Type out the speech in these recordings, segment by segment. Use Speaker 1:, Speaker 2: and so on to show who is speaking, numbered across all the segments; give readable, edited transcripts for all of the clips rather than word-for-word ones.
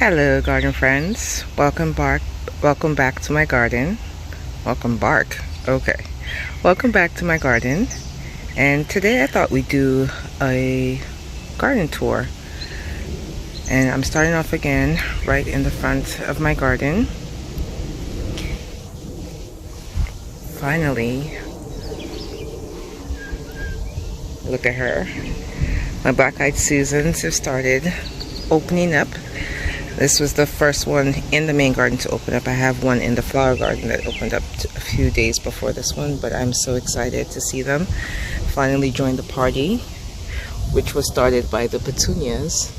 Speaker 1: Hello garden friends, welcome back to my garden. Welcome back to my garden. And today I thought we'd do a garden tour, and I'm starting off again right in the front of my garden. Finally, look at her. My black-eyed Susans have started opening up. This was the first one in the main garden to open up. I have one in the flower garden that opened up a few days before this one, but I'm so excited to see them finally join the party, which was started by the petunias,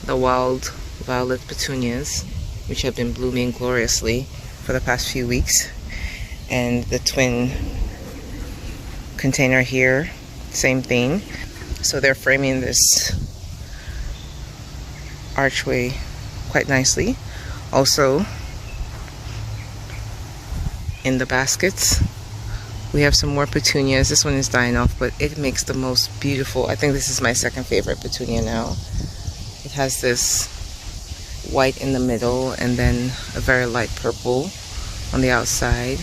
Speaker 1: the wild violet petunias, which have been blooming gloriously for the past few weeks, and the twin container here, same thing. So they're framing this archway quite nicely. Also, in the baskets we have some more petunias. This one is dying off, but it makes the most beautiful, I think this is my second favorite petunia now. It has this white in the middle and then a very light purple on the outside,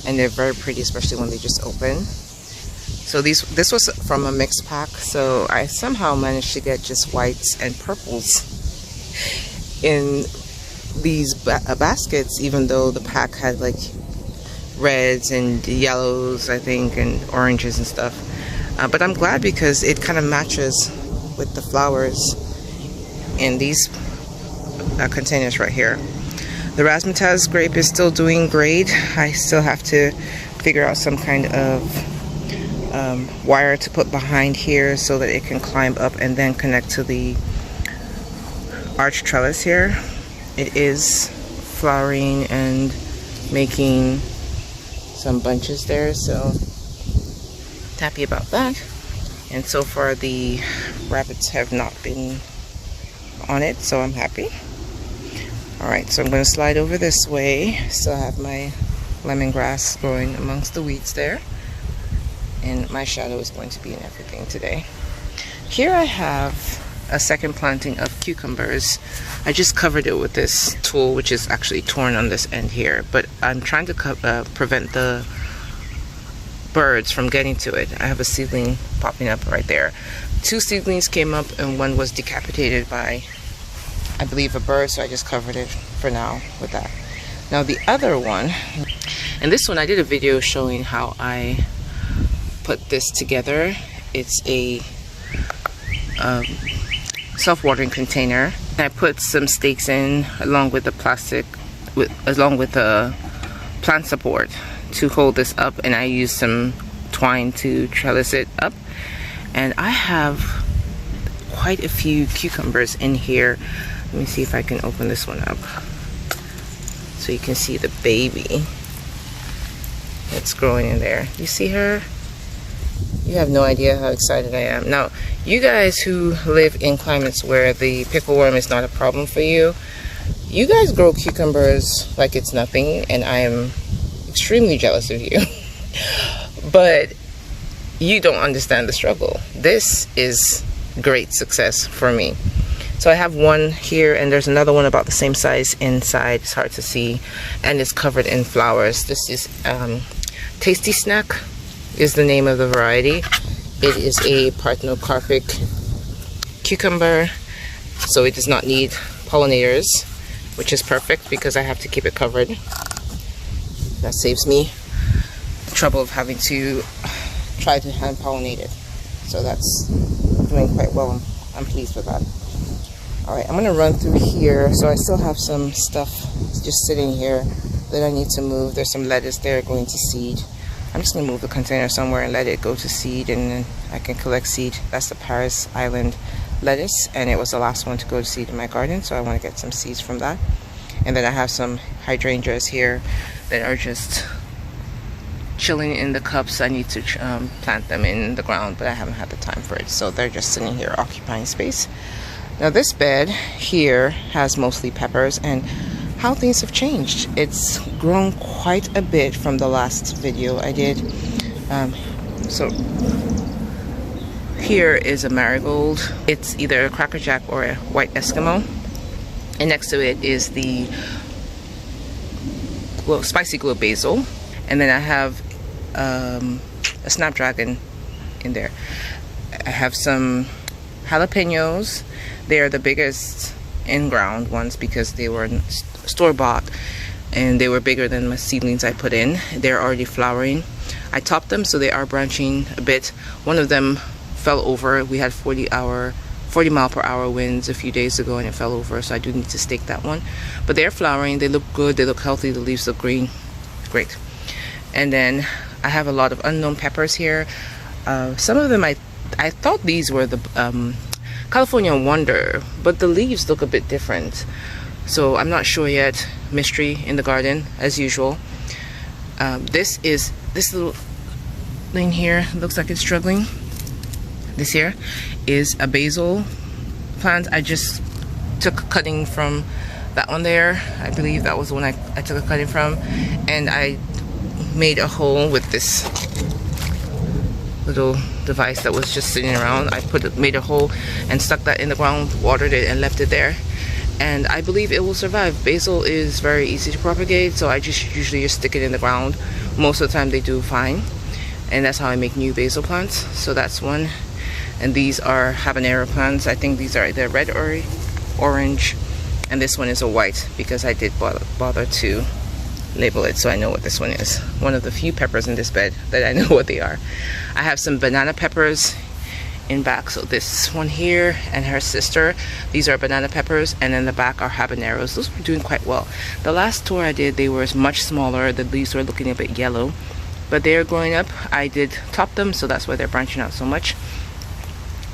Speaker 1: and they're very pretty, especially when they just open. So this was from a mixed pack, so I somehow managed to get just whites and purples in these baskets, even though the pack had like reds and yellows, I think, and oranges and stuff. But I'm glad because it kind of matches with the flowers in these containers right here. The razzmatazz grape is still doing great. I still have to figure out some kind of wire to put behind here so that it can climb up and then connect to the arch trellis here. It is flowering and making some bunches there, so happy about that. And so far the rabbits have not been on it, so I'm happy. Alright, so I'm going to slide over this way. Still have my lemongrass growing amongst the weeds there, and my shadow is going to be in everything today. Here I have a second planting of cucumbers. I just covered it with this tool, which is actually torn on this end here, but I'm trying to prevent the birds from getting to it. I have a seedling popping up right there. Two seedlings came up and one was decapitated by, I believe, a bird, so I just covered it for now with that. Now the other one, and this one I did a video showing how I put this together. It's a self-watering container. I put some stakes in along with the plastic, along with the plant support to hold this up, and I used some twine to trellis it up. And I have quite a few cucumbers in here. Let me see if I can open this one up so you can see the baby that's growing in there. You see her? You have no idea how excited I am. Now, you guys who live in climates where the pickleworm is not a problem for you, you guys grow cucumbers like it's nothing, and I am extremely jealous of you. But you don't understand the struggle. This is great success for me. So I have one here, and there's another one about the same size inside. It's hard to see, and it's covered in flowers. This is Tasty Snack is the name of the variety. It is a parthenocarpic cucumber, so it does not need pollinators, which is perfect because I have to keep it covered. That saves me the trouble of having to try to hand pollinate it. So that's doing quite well. I'm pleased with that. Alright, I'm going to run through here. So I still have some stuff just sitting here that I need to move. There's some lettuce there going to seed. I'm just going to move the container somewhere and let it go to seed, and then I can collect seed. That's the Paris Island lettuce, and it was the last one to go to seed in my garden, so I want to get some seeds from that. And then I have some hydrangeas here that are just chilling in the cups. I need to plant them in the ground, but I haven't had the time for it, so they're just sitting here occupying space. Now this bed here has mostly peppers, and how things have changed. It's grown quite a bit from the last video I did. So here is a marigold. It's either a crackerjack or a white Eskimo. And next to it is the spicy glow basil. And then I have a snapdragon in there. I have some jalapenos. They are the biggest in-ground ones because they were store-bought and they were bigger than my seedlings I put in. They're already flowering. I topped them so they are branching a bit. One of them fell over. We had 40 mile per hour winds a few days ago and it fell over, so I do need to stake that one. But they're flowering. They look good. They look healthy. The leaves look green. Great. And then I have a lot of unknown peppers here. Some of them I thought these were the California Wonder, but the leaves look a bit different. So I'm not sure yet. Mystery in the garden as usual. This little thing here looks like it's struggling. This here is a basil plant. I just took a cutting from that one there. I believe that was the one I took a cutting from, and I made a hole with this little device that was just sitting around. I made a hole and stuck that in the ground, watered it, and left it there. And I believe it will survive. Basil is very easy to propagate, so I usually just stick it in the ground. Most of the time they do fine, and that's how I make new basil plants. So that's one. And these are habanero plants. I think these are either red or orange, and this one is a white because I did bother to label it so I know what this one is. One of the few peppers in this bed that I know what they are. I have some banana peppers in back. So this one here and her sister, these are banana peppers, and in the back are habaneros. Those were doing quite well. The last tour I did, they were much smaller. The leaves were looking a bit yellow, but they're growing up. I did top them, so that's why they're branching out so much.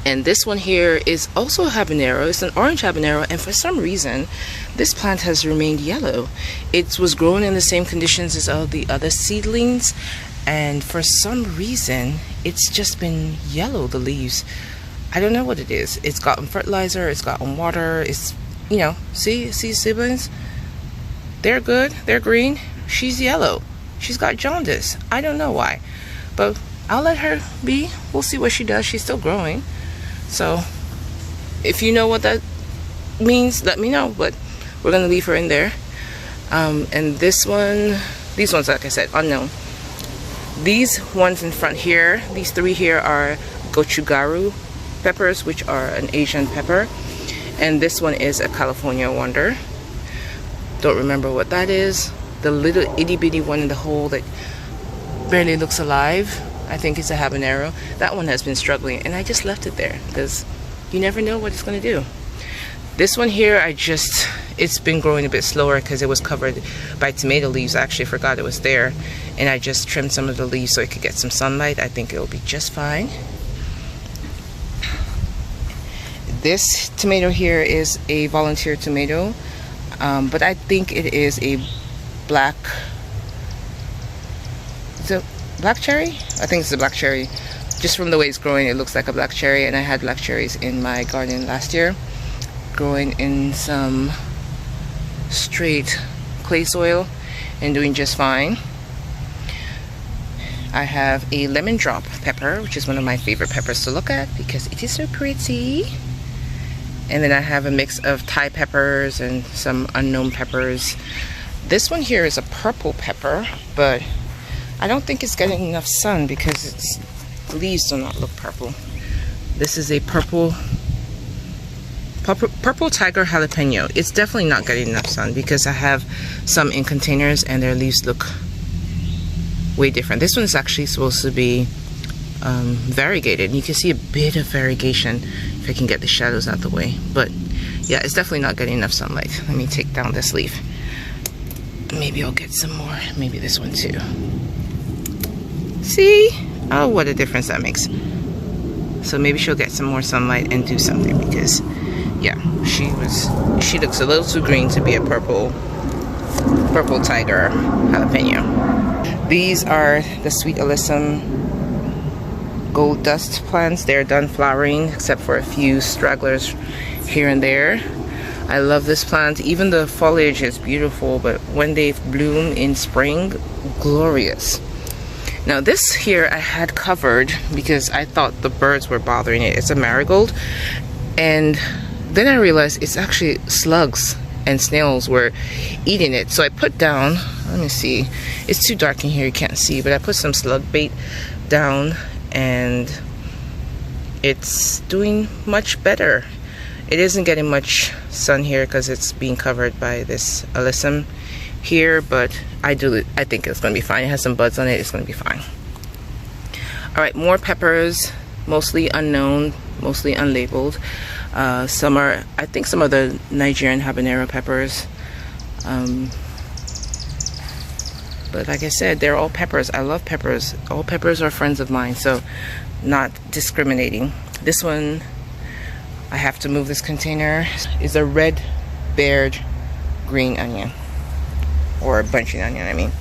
Speaker 1: And this one here is also a habanero. It's an orange habanero, and for some reason this plant has remained yellow. It was grown in the same conditions as all the other seedlings, and for some reason it's just been yellow, the leaves. I don't know what it is. It's gotten fertilizer, it's gotten water, it's, you know, see siblings, they're good, they're green, she's yellow, she's got jaundice. I don't know why, but I'll let her be. We'll see what she does. She's still growing. So if you know what that means, let me know, but we're gonna leave her in there. And these ones, like I said, unknown. These ones in front here, these three here are gochugaru peppers, which are an Asian pepper, and this one is a California Wonder. Don't remember what that is. The little itty bitty one in the hole that barely looks alive, I think it's a habanero. That one has been struggling, and I just left it there because you never know what it's going to do. This one here, it's been growing a bit slower because it was covered by tomato leaves. I actually forgot it was there, and I just trimmed some of the leaves so it could get some sunlight. I think it'll be just fine. This tomato here is a volunteer tomato, but I think it is a black cherry? I think it's a black cherry. Just from the way it's growing, it looks like a black cherry, and I had black cherries in my garden last year, growing in some straight clay soil and doing just fine. I have a lemon drop pepper, which is one of my favorite peppers to look at because it is so pretty. And then I have a mix of Thai peppers and some unknown peppers. This one here is a purple pepper, but I don't think it's getting enough sun because its leaves do not look purple. This is a purple tiger jalapeno. It's definitely not getting enough sun because I have some in containers and their leaves look way different. This one is actually supposed to be variegated. You can see a bit of variegation if I can get the shadows out the way. But yeah, it's definitely not getting enough sunlight. Let me take down this leaf. Maybe I'll get some more. Maybe this one too. See? Oh, what a difference that makes. So maybe she'll get some more sunlight and do something because, yeah, she looks a little too green to be a purple tiger jalapeno. These are the Sweet Alyssum gold dust plants. They're done flowering except for a few stragglers here and there. I love this plant. Even the foliage is beautiful, but when they bloom in spring, glorious. Now this here I had covered because I thought the birds were bothering it. It's a marigold, and then I realized it's actually slugs and snails were eating it. So I put down, let me see, it's too dark in here, you can't see, but I put some slug bait down and it's doing much better. It isn't getting much sun here because it's being covered by this alyssum here, but I think it's going to be fine. It has some buds on it, it's going to be fine. Alright, more peppers, mostly unknown, mostly unlabeled. Some are, I think some of the Nigerian habanero peppers. But like I said, they're all peppers. I love peppers. All peppers are friends of mine, so not discriminating. This one, I have to move this container, is a red bared green onion, or bunching onion, I mean.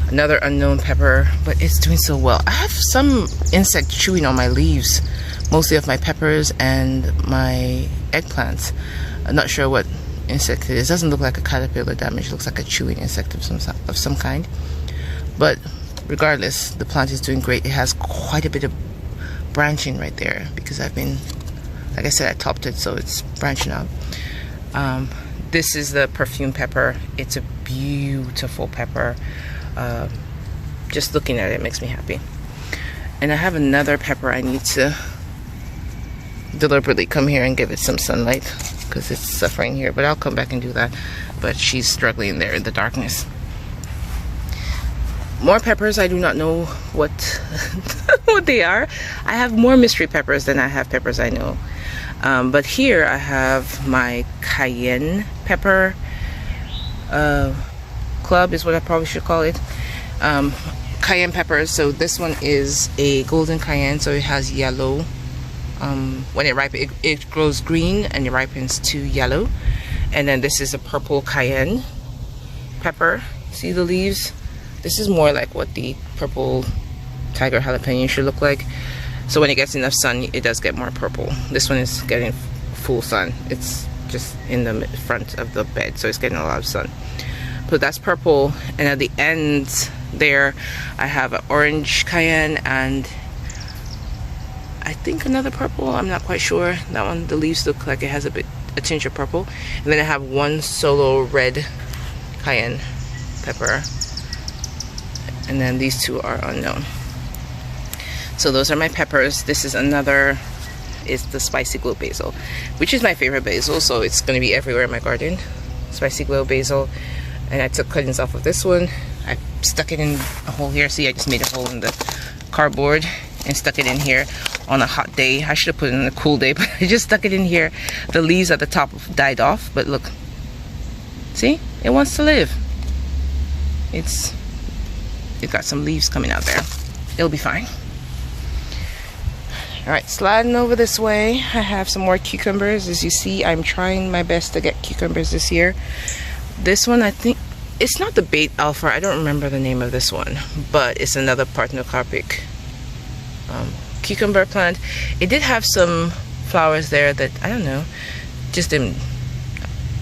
Speaker 1: Another unknown pepper, but it's doing so well. I have some insect chewing on my leaves, mostly of my peppers and my eggplants. I'm not sure what insect it is. It doesn't look like a caterpillar damage. It looks like a chewing insect of some kind. But regardless, the plant is doing great. It has quite a bit of branching right there because I've been, like I said, I topped it, so it's branching out. This is the perfume pepper. It's a beautiful pepper. Just looking at it makes me happy. And I have another pepper I need to deliberately come here and give it some sunlight because it's suffering here, but I'll come back and do that. But she's struggling there in the darkness. More peppers. I do not know what what they are. I have more mystery peppers than I have peppers I know. But here I have my cayenne pepper club is what I probably should call it. Cayenne peppers. So this one is a golden cayenne, so it has yellow. When it ripens, it grows green and it ripens to yellow. And then this is a purple cayenne pepper. See the leaves? This is more like what the purple tiger jalapeno should look like. So when it gets enough sun, it does get more purple. This one is getting full sun. It's just in the front of the bed, so it's getting a lot of sun. So that's purple, and at the ends there I have an orange cayenne and I think another purple. I'm not quite sure. That one, the leaves look like it has a tinge of purple. And then I have one solo red cayenne pepper, and then these two are unknown. So those are my peppers. This is another, is the spicy glow basil, which is my favorite basil, so it's going to be everywhere in my garden. Spicy glow basil. And I took cuttings off of this one. I stuck it in a hole here. See, I just made a hole in the cardboard and stuck it in here on a hot day. I should have put it in a cool day, but I just stuck it in here. The leaves at the top died off, but look, see, it wants to live. It got some leaves coming out there. It'll be fine. All right, sliding over this way, I have some more cucumbers. As you see, I'm trying my best to get cucumbers this year. This one, I think, it's not the bait alpha. I don't remember the name of this one, but it's another parthenocarpic cucumber plant. It did have some flowers there that, I don't know, just didn't,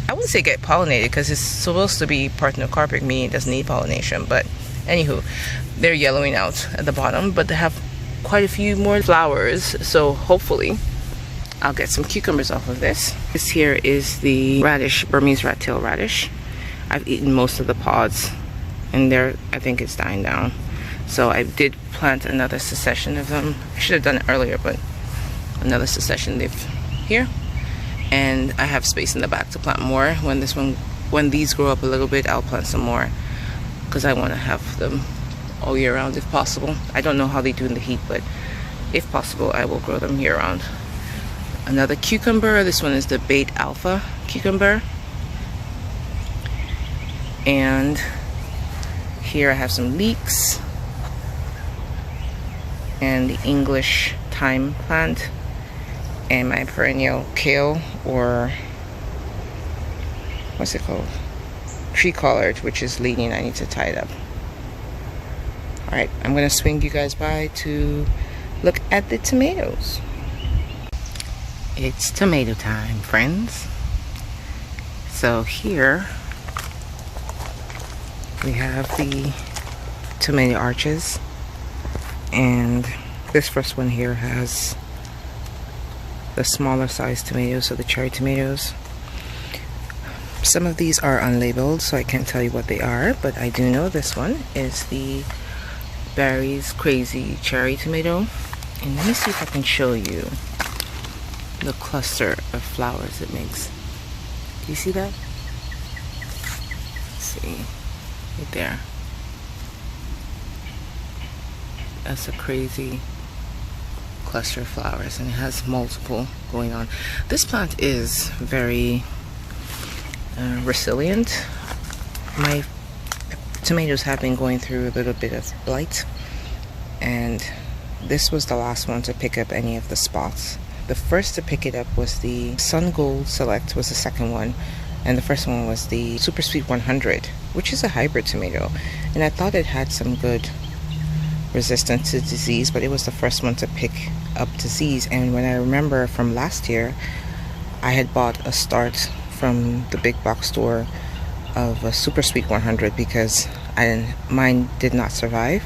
Speaker 1: I wouldn't say get pollinated because it's supposed to be parthenocarpic, meaning it doesn't need pollination. But anywho, they're yellowing out at the bottom, but they have quite a few more flowers, so hopefully I'll get some cucumbers off of this. This here is the radish, Burmese rat tail radish. I've eaten most of the pods and there, I think it's dying down. So I did plant another succession of them. I should have done it earlier, but another succession live here. And I have space in the back to plant more. When these grow up a little bit, I'll plant some more because I want to have them all year round if possible. I don't know how they do in the heat, but if possible, I will grow them year round. Another cucumber. This one is the bait alpha cucumber. And here I have some leeks and the English thyme plant and my perennial kale, or what's it called? Tree collard, which is leaning. I need to tie it up. Alright, I'm going to swing you guys by to look at the tomatoes. It's tomato time, friends. So here we have the tomato arches, and this first one here has the smaller size tomatoes, so the cherry tomatoes. Some of these are unlabeled, so I can't tell you what they are, but I do know this one is the Barry's Crazy Cherry Tomato. And let me see if I can show you the cluster of flowers it makes. Do you see that? Let's see, right there. That's a crazy cluster of flowers, and it has multiple going on. This plant is very resilient. My tomatoes have been going through a little bit of blight, and this was the last one to pick up any of the spots. The first to pick it up was the Sun Gold Select, was the second one, and the first one was the Super Sweet 100, which is a hybrid tomato, and I thought it had some good resistance to disease, but it was the first one to pick up disease. And when I remember from last year, I had bought a start from the big box store of a Super Sweet 100 because mine did not survive,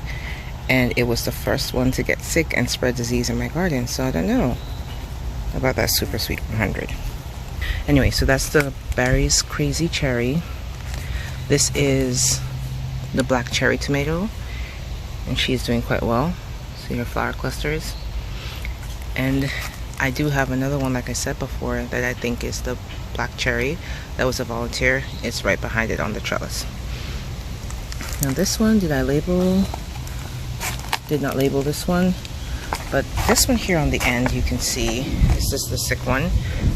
Speaker 1: and it was the first one to get sick and spread disease in my garden. So I don't know about that Super Sweet 100. Anyway, so that's the Barry's Crazy Cherry. This is the black cherry tomato, and she's doing quite well. See her flower clusters. And I do have another one, like I said before, that I think is the black cherry. That was a volunteer. It's right behind it on the trellis. Now this one, did I label? Did not label this one. But this one here on the end, you can see, this is the sick one.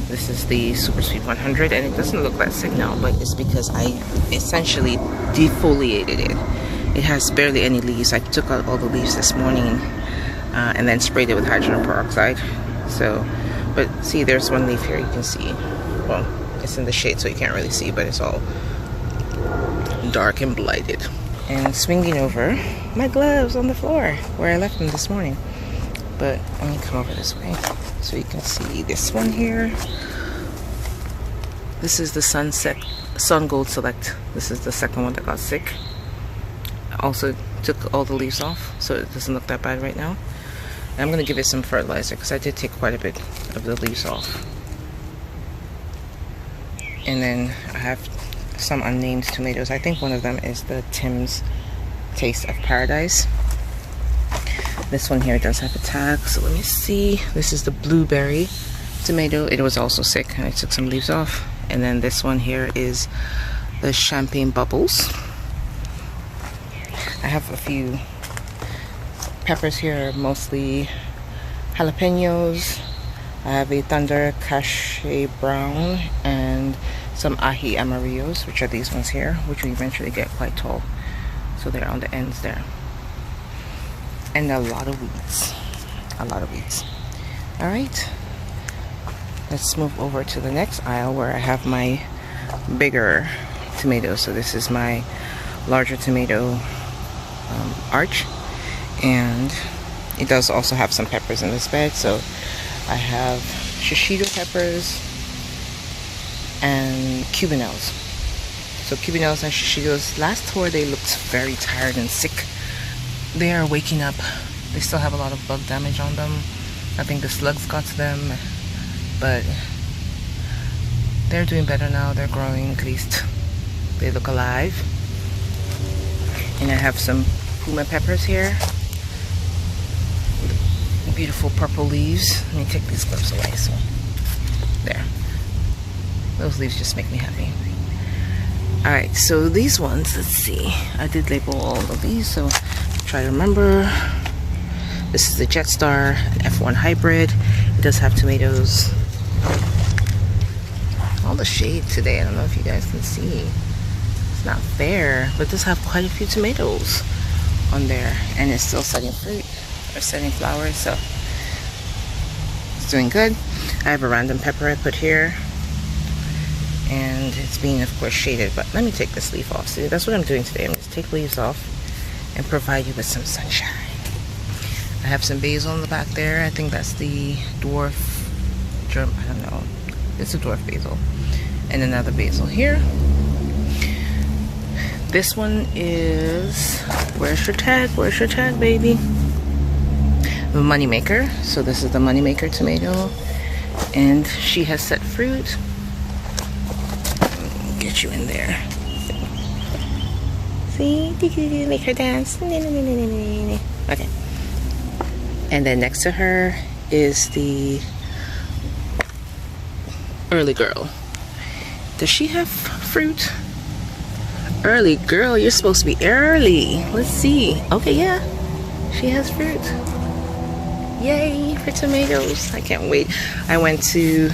Speaker 1: This is the Super Sweet 100, and it doesn't look that sick now, but it's because I essentially defoliated it. It has barely any leaves. I took out all the leaves this morning and then sprayed it with hydrogen peroxide. So, but see, there's one leaf here you can see. Well, it's in the shade, so you can't really see, but it's all dark and blighted. And swinging over, my gloves on the floor where I left them this morning. But let me come over this way so you can see this one here. This is the Sun Gold Select. This is the second one that got sick. I also took all the leaves off, so it doesn't look that bad right now. And I'm going to give it some fertilizer because I did take quite a bit of the leaves off. And then I have some unnamed tomatoes. I think one of them is the Tim's Taste of Paradise. This one here does have a tag, so let me see. This is the blueberry tomato. It was also sick, and I took some leaves off. And then this one here is the Champagne Bubbles. I have a few peppers here, mostly jalapenos. I have a Thunder Cache Brown and some Ají Amarillos, which are these ones here, which will eventually get quite tall. So they're on the ends there. And a lot of weeds. A lot of weeds. Alright. Let's move over to the next aisle where I have my bigger tomatoes. So this is my larger tomato arch, and it does also have some peppers in this bed. So I have shishito peppers and cubanelles. So cubanelles and shishitos, last tour they looked very tired and sick. They are waking up. They still have a lot of bug damage on them. I think the slugs got to them, but they're doing better now. They're growing, at least they look alive. And I have some puma peppers here. Beautiful purple leaves. Let me take these gloves away. So there. Those leaves just make me happy. Alright, so these ones, let's see. I did label all of these, so try to remember. This is the Jetstar F1 hybrid. It does have tomatoes. All the shade today. I don't know if you guys can see. It's not fair, but it does have quite a few tomatoes on there, and it's still setting fruit or setting flowers, so it's doing good. I have a random pepper I put here, and it's being, of course, shaded. But let me take this leaf off. See, that's what I'm doing today. I'm going to take leaves off and provide you with some sunshine. I have some basil in the back there. I think that's the dwarf germ. I don't know. It's a dwarf basil. And another basil here. This one is, where's your tag? Where's your tag, baby? The Moneymaker. So this is the Moneymaker tomato, and she has set fruit. get you in there. See? Make her dance. Okay. And then next to her is the early girl. Does she have fruit? Early girl, you're supposed to be early. Let's see. Okay, yeah. She has fruit. Yay for tomatoes. I can't wait. I went to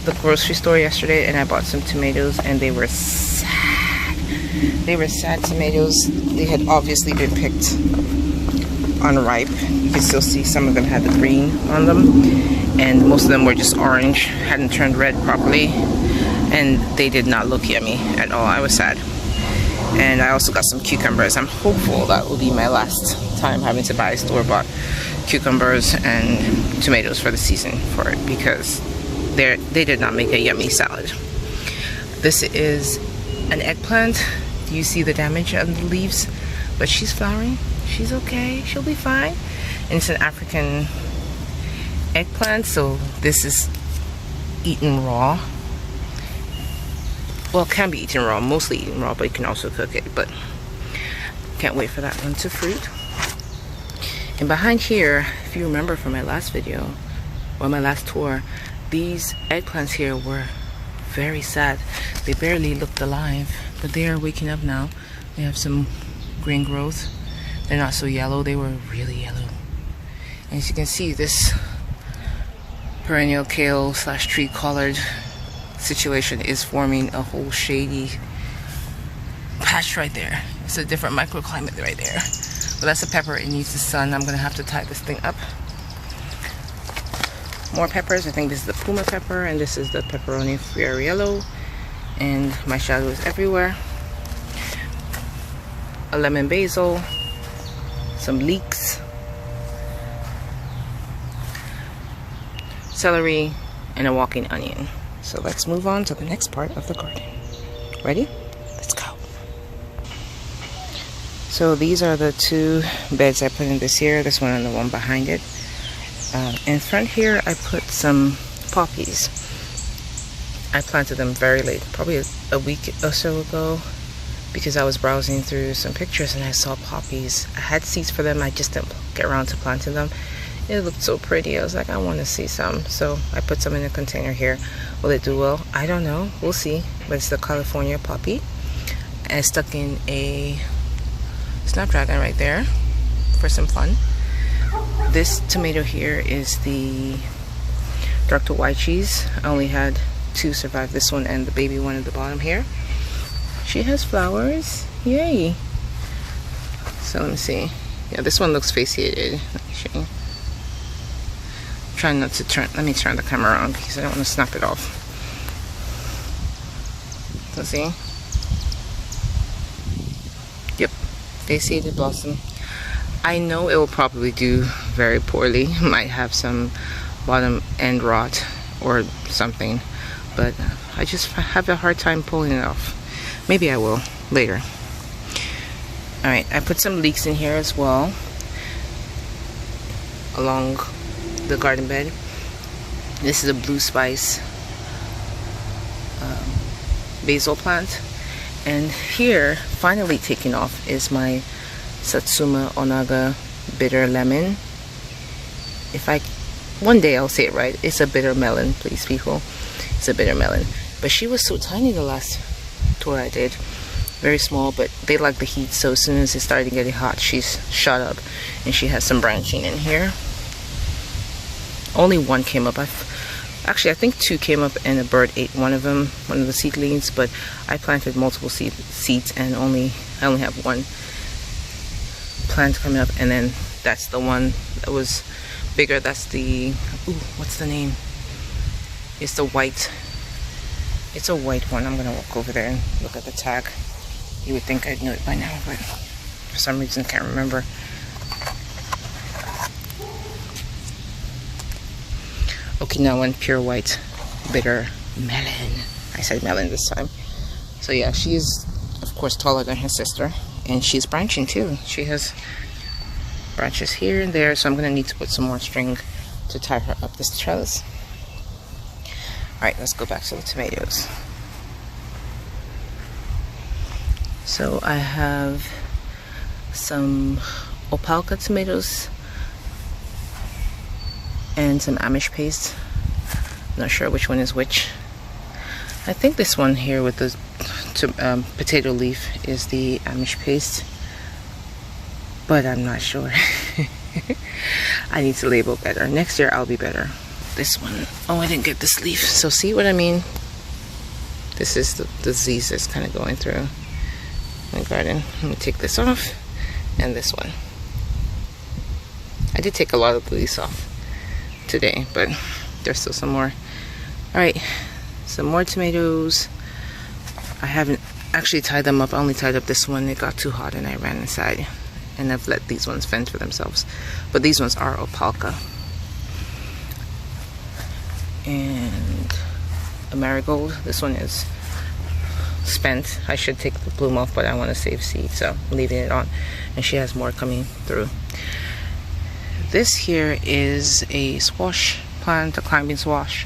Speaker 1: the grocery store yesterday and I bought some tomatoes and they were sad. They were sad tomatoes. They had obviously been picked unripe. You can still see some of them had the green on them. And most of them were just orange. Hadn't turned red properly. And they did not look yummy at all. I was sad. And I also got some cucumbers. I'm hopeful that will be my last time having to buy store-bought cucumbers and tomatoes for the season for it, because they did not make a yummy salad. This is an eggplant. Do you see the damage on the leaves? But she's flowering. She's okay. She'll be fine. And it's an African eggplant, so this is eaten raw. Well, it can be eaten raw, mostly eaten raw, but you can also cook it. But can't wait for that one to fruit. And behind here, if you remember from my last video, or my last tour, these eggplants here were very sad. They barely looked alive, but they are waking up now. They have some green growth. They're not so yellow, they were really yellow. And as you can see, this perennial kale / tree collard situation is forming a whole shady patch right there. It's a different microclimate right there. But that's a pepper. It needs the sun. I'm gonna have to tie this thing up. More peppers. I think this is the Puma pepper and this is the Pepperoni Fioriello. And my shadow is everywhere. A lemon basil, some leeks, celery, and a walking onion. So let's move on to the next part of the garden. Ready? Let's go. So these are the two beds I put in this year, this one and the one behind it. In front here I put some poppies. I planted them very late, probably a week or so ago, because I was browsing through some pictures and I saw poppies. I had seeds for them, I just didn't get around to planting them. It looked so pretty. I was like, I want to see some. So I put some in a container here. Will it do well? I don't know. We'll see. But it's the California poppy. And I stuck in a snapdragon right there for some fun. This tomato here is the dark to white cheese. I only had 2 survive, this one and the baby one at the bottom here. She has flowers. Yay. So let me see. Yeah, this one looks fasciated. Let me show you. Trying not to turn, let me turn the camera around because I don't want to snap it off. So see? Yep, fasciated blossom. I know it will probably do very poorly. Might have some bottom end rot or something, but I just have a hard time pulling it off. Maybe I will later. Alright, I put some leeks in here as well along the garden bed. This is a blue spice basil plant, and here finally taking off is my Satsuma Onaga bitter lemon. One day I'll say it right. It's a bitter melon, please people. It's a bitter melon. But she was so tiny the last tour I did. Very small, but they like the heat, so as soon as it started getting hot, she's shot up and she has some branching in here. Only one came up. Actually, I think 2 came up and a bird ate one of them, one of the seedlings, but I planted multiple seeds and I only have one plant coming up, and then that's the one that was bigger. That's the, what's the name? It's the white. It's a white one. I'm gonna walk over there and look at the tag. You would think I'd know it by now, but for some reason can't remember. Okinawan pure white bitter melon. I said melon this time. So yeah, she's of course taller than her sister, and she's branching too. She has branches here and there, so I'm gonna need to put some more string to tie her up this trellis. Alright, let's go back to the tomatoes. So I have some opalka tomatoes and some Amish paste. Not sure which one is which. I think this one here with the potato leaf is the Amish paste, but I'm not sure. I need to label better. Next year I'll be better. This one, oh, I didn't get this leaf. So see what I mean? This is the disease that's kind of going through my garden. Let me take this off, and this one. I did take a lot of the leaves off today, but there's still some more. Alright, some more tomatoes. I haven't actually tied them up. I only tied up this one. It got too hot and I ran inside, and I've let these ones fend for themselves. But these ones are opalka. And a marigold. This one is spent. I should take the bloom off, but I want to save seed, so I'm leaving it on. And she has more coming through. This here is a squash plant, a climbing squash.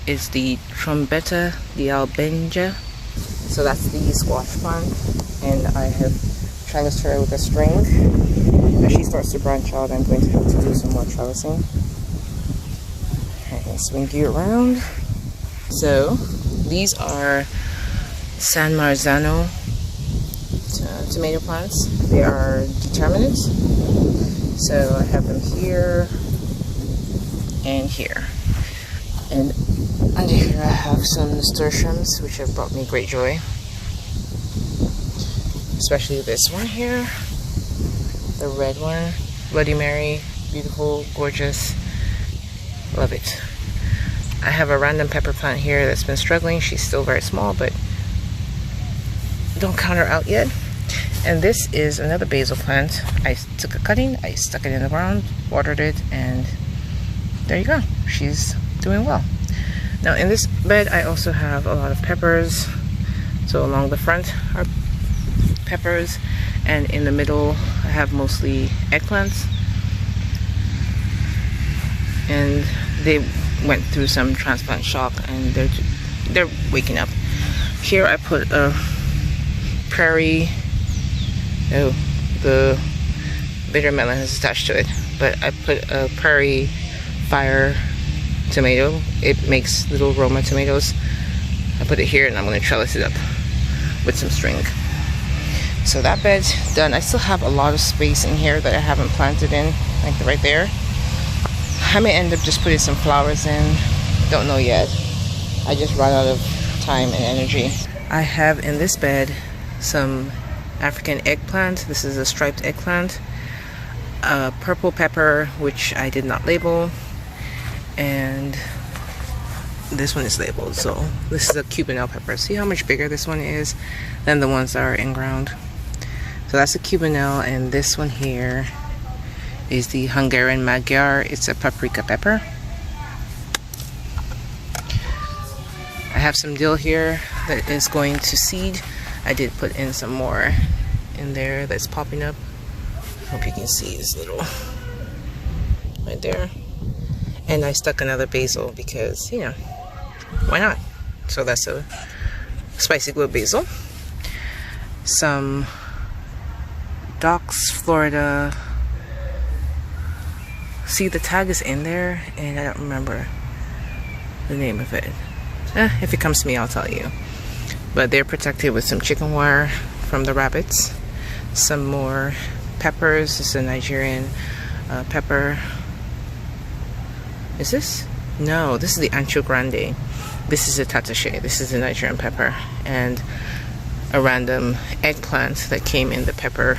Speaker 1: It's the Trombetta di Albenja. So that's the squash plant. And I have trellised her with a string. As she starts to branch out, I'm going to have to do some more trellising. And swing you around. So these are San Marzano tomato plants. They are Determinate. So I have them here and here. And under here I have some nasturtiums, which have brought me great joy. Especially this one here. The red one. Bloody Mary. Beautiful, gorgeous. Love it. I have a random pepper plant here that's been struggling. She's still very small, but don't count her out yet. And this is another basil plant. I took a cutting, I stuck it in the ground, watered it, and there you go. She's doing well. Now in this bed I also have a lot of peppers. So along the front are peppers, and in the middle I have mostly eggplants. And they went through some transplant shock, and they're waking up. Here I put a prairie. Oh, the bitter melon is attached to it, but I put a prairie fire tomato. It makes little Roma tomatoes. I put it here, and I'm going to trellis it up with some string. So that bed's done. I still have a lot of space in here that I haven't planted in, like right there. I may end up just putting some flowers in. Don't know yet. I just ran out of time and energy. I have in this bed some African eggplant. This is a striped eggplant. A purple pepper, which I did not label. And this one is labeled. So this is a Cubanelle pepper. See how much bigger this one is than the ones that are in ground. So that's a Cubanelle, and this one here is the Hungarian Magyar. It's a paprika pepper. I have some dill here that is going to seed. I did put in some more in there that's popping up. Hope you can see this little right there. And I stuck another basil because, you know, why not? So that's a spicy glow basil. Some Docks, Florida. See, the tag is in there, and I don't remember the name of it. If it comes to me, I'll tell you. But they're protected with some chicken wire from the rabbits. Some more peppers. This is a Nigerian pepper. Is this? No, this is the Ancho Grande. This is a Tatache. This is the Nigerian pepper. And a random eggplant that came in the pepper.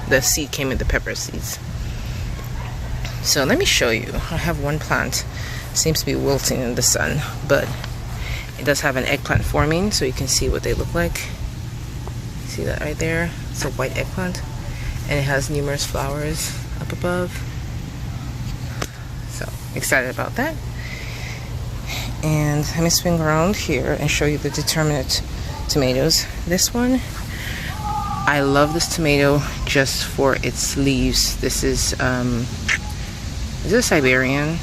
Speaker 1: The seed came in the pepper seeds. So let me show you. I have one plant. Seems to be wilting in the sun, but it does have an eggplant forming, so you can see what they look like. See that right there? It's a white eggplant, and it has numerous flowers up above. So excited about that. And let me swing around here and show you the Determinate tomatoes. This one, I love this tomato just for its leaves. This is this Siberian? I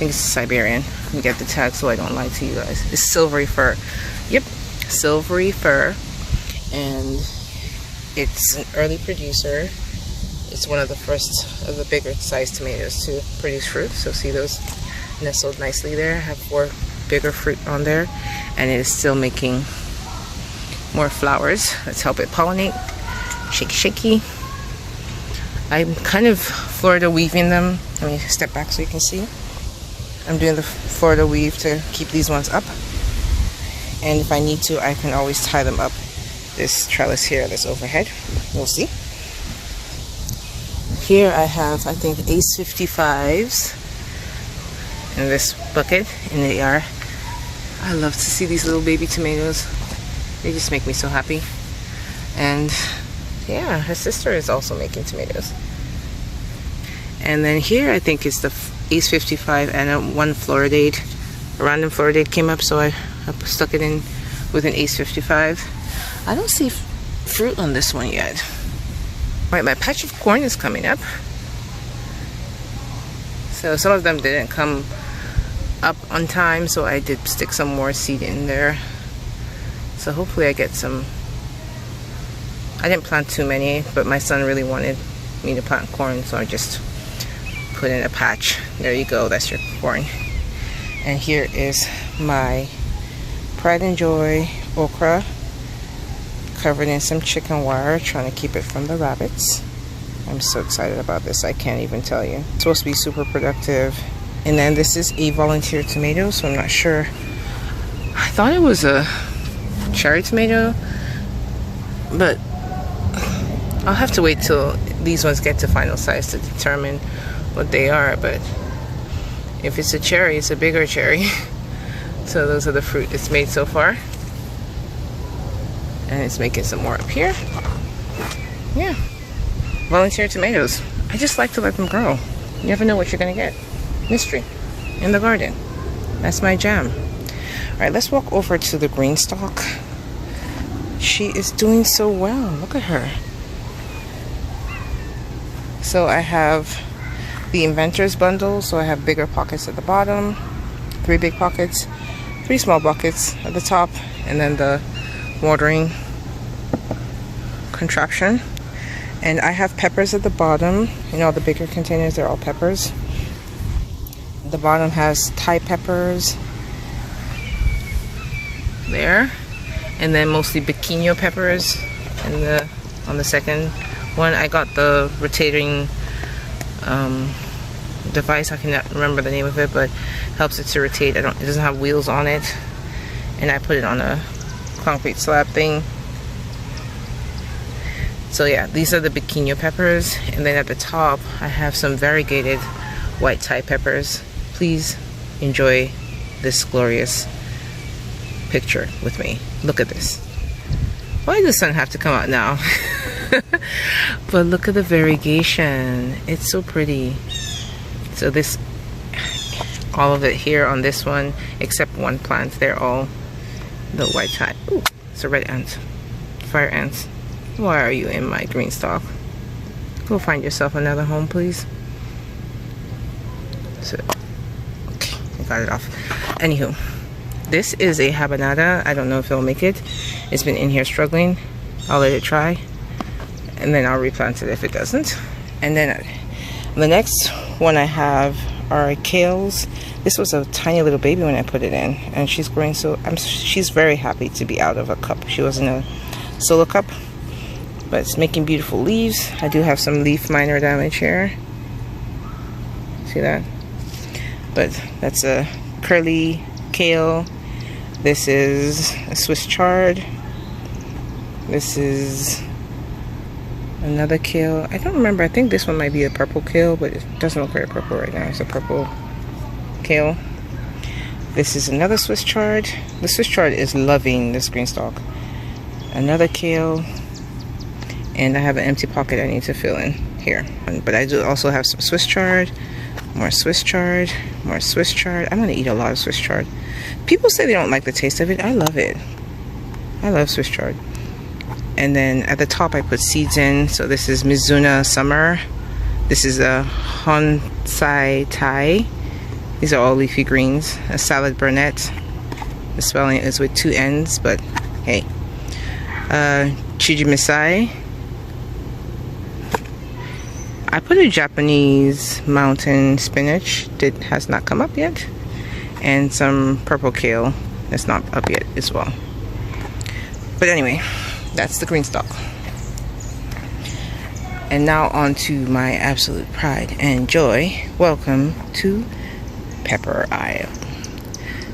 Speaker 1: think it's Siberian. Let me get the tag so I don't lie to you guys. It's silvery fir. Yep, silvery fir. And it's an early producer. It's one of the first of the bigger sized tomatoes to produce fruit. So see those nestled nicely there? I have 4 bigger fruit on there. And it is still making more flowers. Let's help it pollinate. Shake, shaky. I'm kind of Florida weaving them. Let me step back so you can see. I'm doing the Florida weave to keep these ones up. And if I need to, I can always tie them up. This trellis here that's overhead. We'll see. Here I have, I think, Ace 55s in this bucket. And they are, I love to see these little baby tomatoes. They just make me so happy. And yeah, her sister is also making tomatoes. And then here I think is the Ace 55 and one Floridade. A random Floridade came up, so I stuck it in with an Ace 55. I don't see fruit on this one yet. Right, my patch of corn is coming up. So some of them didn't come up on time, so I did stick some more seed in there. So hopefully I get some. I didn't plant too many, but my son really wanted me to plant corn, so I just put in a patch. There you go, that's your corn. And here is my Pride and Joy okra, covered in some chicken wire, trying to keep it from the rabbits. I'm so excited about this, I can't even tell you. It's supposed to be super productive. And then this is a volunteer tomato, so I'm not sure. I thought it was a cherry tomato, but I'll have to wait till these ones get to final size to determine what they are. But if it's a cherry, it's a bigger cherry. So those are the fruit it's made so far. And it's making some more up here. Yeah, volunteer tomatoes. I just like to let them grow. You never know what you're gonna get. Mystery in the garden. That's my jam. All right, let's walk over to the green stalk. She is doing so well. Look at her. So I have the Inventor's Bundle. So I have bigger pockets at the bottom, 3 big pockets, 3 small buckets at the top, and then the watering contraption. And I have peppers at the bottom. You know, the bigger containers, they're all peppers. The bottom has Thai peppers there, and then mostly Pequeño peppers. And on the second one, I got the rotating device. I cannot remember the name of it, but helps it to rotate. It doesn't have wheels on it, and I put it on a concrete slab thing. So yeah, these are the Pequeño peppers, and then at the top I have some variegated white Thai peppers. Please enjoy this glorious picture with me. Look at this. Why does the sun have to come out now? But look at the variegation. It's so pretty. So this, all of it here on this one, except one plant, they're all the white Thai. Ooh, it's a red ant. Fire ants. Why are you in my green stalk? Go find yourself another home, please. So, okay, I got it off. Anywho, this is a habanada. I don't know if it'll make it. It's been in here struggling. I'll let it try, and then I'll replant it if it doesn't. And then the next one I have are kales. This was a tiny little baby when I put it in, and she's growing, so she's very happy to be out of a cup. She was in a solo cup, but it's making beautiful leaves. I do have some leaf minor damage here. See that? But that's a curly kale. This is a Swiss chard. This is another kale. I don't remember. I think this one might be a purple kale, but it doesn't look very purple right now. It's a purple kale. This is another Swiss chard. The Swiss chard is loving this green stalk. Another kale. And I have an empty pocket I need to fill in here. But I do also have some Swiss chard. More Swiss chard. More Swiss chard. I'm going to eat a lot of Swiss chard. People say they don't like the taste of it. I love it. I love Swiss chard. And then at the top I put seeds in. So this is Mizuna Summer. This is a Honsai Thai. These are all leafy greens. A salad burnet. The spelling is with 2 N's, but hey. Chijimisai. I put a Japanese mountain spinach that has not come up yet. And some purple kale that's not up yet as well. But anyway, that's the green stalk. And now on to my absolute pride and joy. Welcome to Pepper Aisle.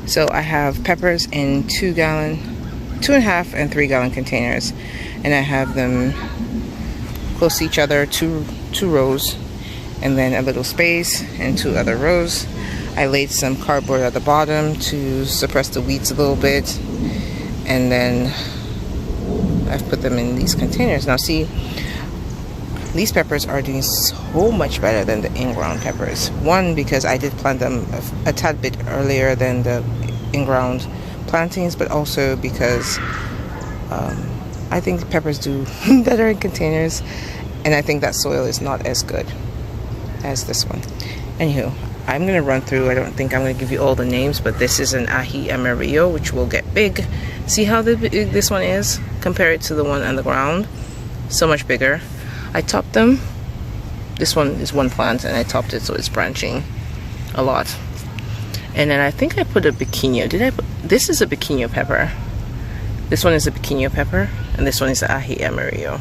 Speaker 1: So I have peppers in 2-gallon, 2.5 and 3-gallon containers, and I have them close to each other, two rows, and then a little space and 2 other rows. I laid some cardboard at the bottom to suppress the weeds a little bit, and then I've put them in these containers. Now see, these peppers are doing so much better than the in-ground peppers. One, because I did plant them a tad bit earlier than the in-ground plantings, but also because I think the peppers do better in containers, and I think that soil is not as good as this one. Anywho, I'm going to run through. I don't think I'm going to give you all the names, but this is an ají amarillo, which will get big. See how big this one is compared to the one on the ground? So much bigger. I topped them. This one is one plant, and I topped it so it's branching a lot. And then I think I put a pequeño. This is a pequeño pepper. This one is a pequeño pepper, and this one is an ají amarillo.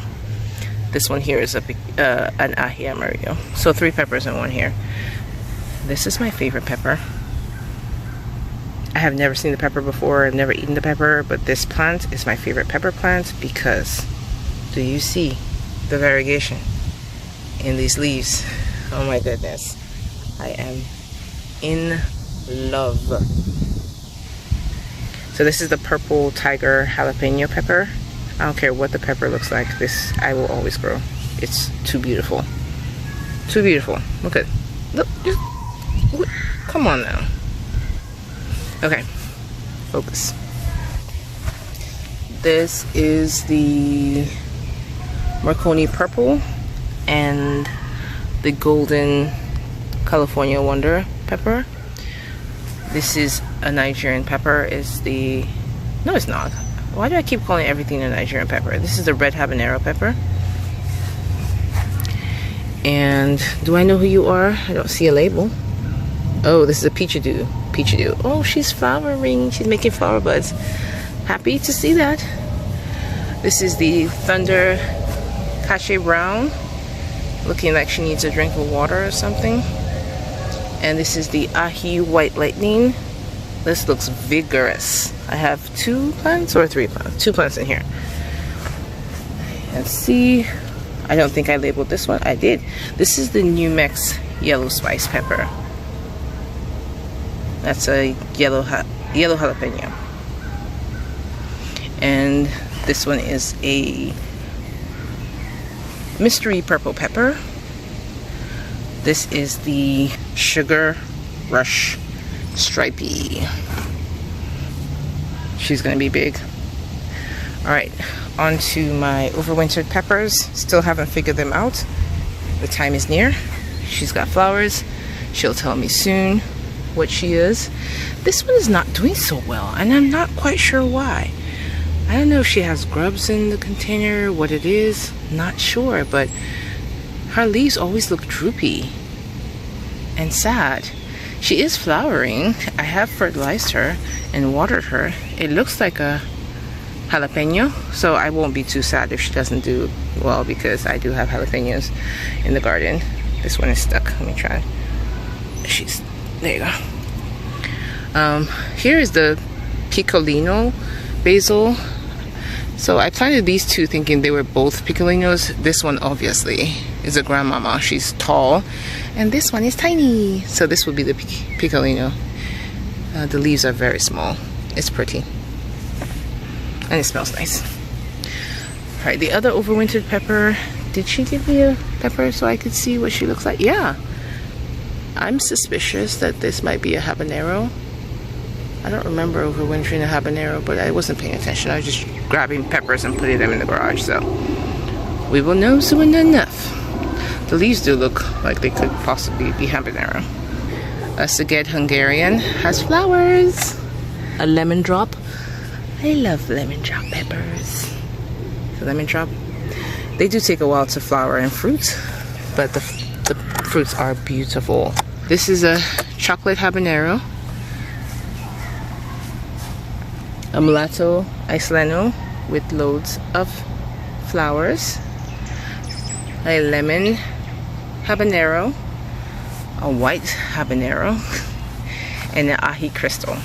Speaker 1: This one here is an ají amarillo. So 3 peppers in one here. This is my favorite pepper. I have never seen the pepper before. I've never eaten the pepper, but this plant is my favorite pepper plant because do you see the variegation in these leaves? Oh my goodness. I am in love. So this is the purple tiger jalapeno pepper. I don't care what the pepper looks like. This I will always grow. It's too beautiful. Too beautiful. Look at, look, come on now. Okay, focus. This is the Marconi purple and the golden California Wonder pepper. This is a Nigerian pepper. Is the, no it's not. Why do I keep calling everything a Nigerian pepper? This is the red habanero pepper. And do I know who you are? I don't see a label. Oh, this is a peachadoo. Peachadoo. Oh, she's flowering. She's making flower buds. Happy to see that. This is the Thunder Cache Brown. Looking like she needs a drink of water or something. And this is the Ají White Lightning. This looks vigorous. I have 2 plants or 3 plants? 2 plants in here. Let's see. I don't think I labeled this one. I did. This is the New Mex Yellow Spice Pepper. That's a yellow jalapeno. And this one is a mystery purple pepper. This is the Sugar Rush Stripey. She's gonna be big. Alright, on to my overwintered peppers. Still haven't figured them out. The time is near. She's got flowers. She'll tell me soon what she is. This one is not doing so well, and I'm not quite sure why. I don't know if she has grubs in the container, what it is, not sure, but her leaves always look droopy and sad. She is flowering. I have fertilized her and watered her. It looks like a jalapeno, so I won't be too sad if she doesn't do well because I do have jalapenos in the garden. This one is stuck. Let me try. There you go. Here is the piccolino basil. So I planted these 2 thinking they were both piccolinos. This one obviously is a grandmama. She's tall, and this one is tiny. So this would be the piccolino. The leaves are very small. It's pretty, and it smells nice. All right, the other overwintered pepper. Did she give me a pepper so I could see what she looks like? Yeah. I'm suspicious that this might be a habanero. I don't remember overwintering a habanero, but I wasn't paying attention. I was just grabbing peppers and putting them in the garage, so we will know soon enough. The leaves do look like they could possibly be habanero. A Szeged Hungarian has flowers. A lemon drop. I love lemon drop peppers. The lemon drop. They do take a while to flower and fruit, but the fruits are beautiful. This is a chocolate habanero. A mulatto isleno with loads of flowers. A lemon habanero. A white habanero. And an ají crystal.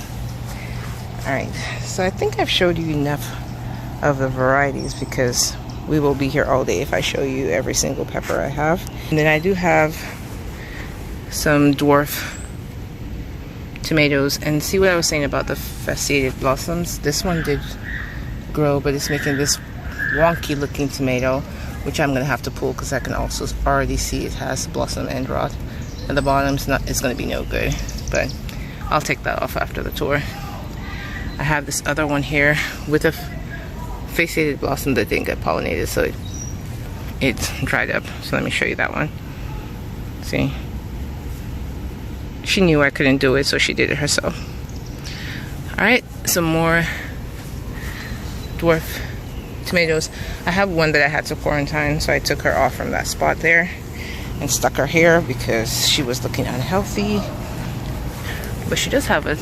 Speaker 1: Alright, so I think I've showed you enough of the varieties because we will be here all day if I show you every single pepper I have. And then I do have some dwarf tomatoes. And see what I was saying about the fasciated blossoms? This one did grow, but it's making this wonky looking tomato, which I'm going to have to pull because I can also already see it has blossom end rot. And the bottom's not, it's going to be no good. But I'll take that off after the tour. I have this other one here with a fasciated blossom that didn't get pollinated, so it dried up. So let me show you that one. See? She knew I couldn't do it, so she did it herself. Alright, some more dwarf tomatoes. I have one that I had to quarantine, so I took her off from that spot there and stuck her here because she was looking unhealthy. But she does have a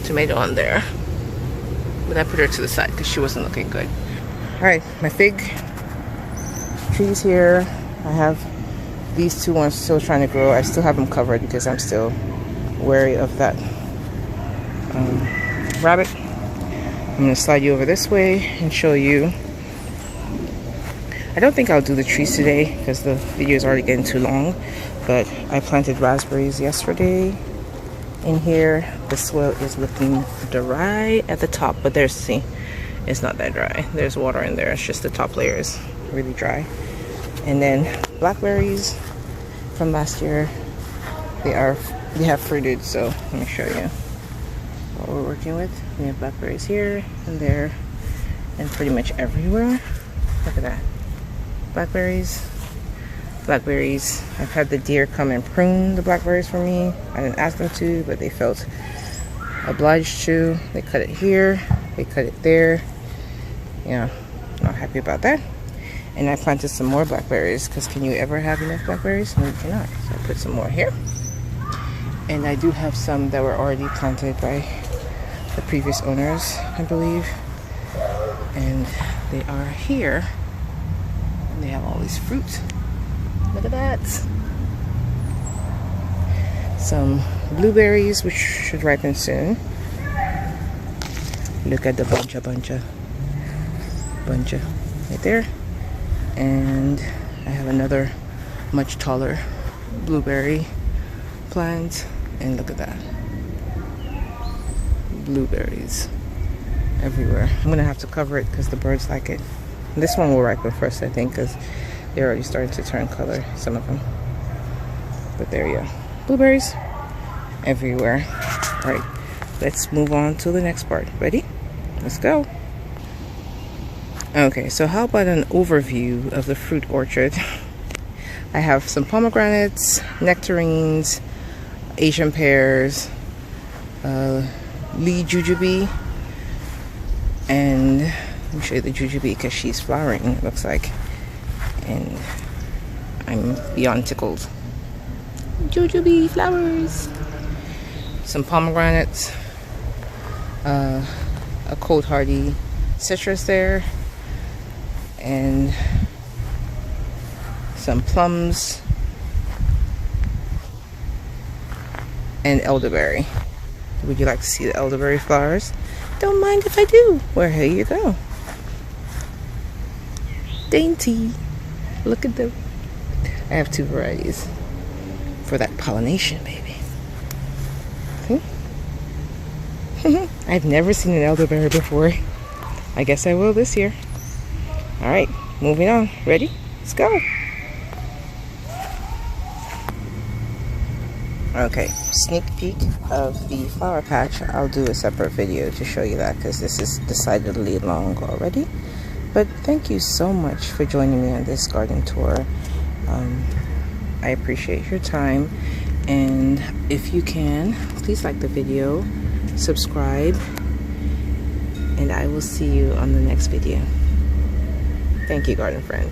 Speaker 1: tomato on there. But I put her to the side because she wasn't looking good. Alright, my fig trees here. I have these two ones still trying to grow. I still have them covered because I'm still wary of that rabbit. I'm going to slide you over this way and show you. I don't think I'll do the trees today because the video is already getting too long. But I planted raspberries yesterday in here. The soil is looking dry at the top, but there's, see, it's not that dry. There's water in there. It's just the top layer is really dry. And then blackberries from last year, they have fruited. So let me show you what we're working with. We have blackberries here and there and pretty much everywhere. Look at that. Blackberries. I've had the deer come and prune the blackberries for me. I didn't ask them to, but they felt obliged to. They cut it here, they cut it there. Yeah, not happy about that. And I planted some more blackberries because can you ever have enough blackberries? No, you cannot. So I put some more here. And I do have some that were already planted by the previous owners, I believe. And they are here. And they have all these fruit. Look at that. Some blueberries, which should ripen soon. Look at the buncha right there. And I have another much taller blueberry plant. And look at that. Blueberries everywhere. I'm gonna have to cover it because the birds like it. This one will ripen first, I think, because they're already starting to turn color, some of them. But there you go. Blueberries everywhere. All right, let's move on to the next part. Ready? Let's go. Okay, so how about an overview of the fruit orchard? I have some pomegranates, nectarines, Asian pears, Lee jujube, and let me show you the jujube because she's flowering, it looks like. And I'm beyond tickled. Jujube flowers. Some pomegranates. A cold hardy citrus there. And some plums. And elderberry. Would you like to see the elderberry flowers? Don't mind if I do. Well, here you go. Dainty. Look at them. I have two varieties for that pollination, baby. See? I've never seen an elderberry before. I guess I will this year. Alright, moving on. Ready? Let's go. Okay, sneak peek of the flower patch. I'll do a separate video to show you that because this is decidedly long already. But thank you so much for joining me on this garden tour. I appreciate your time. And if you can, please like the video, subscribe, and I will see you on the next video. Thank you, garden friend.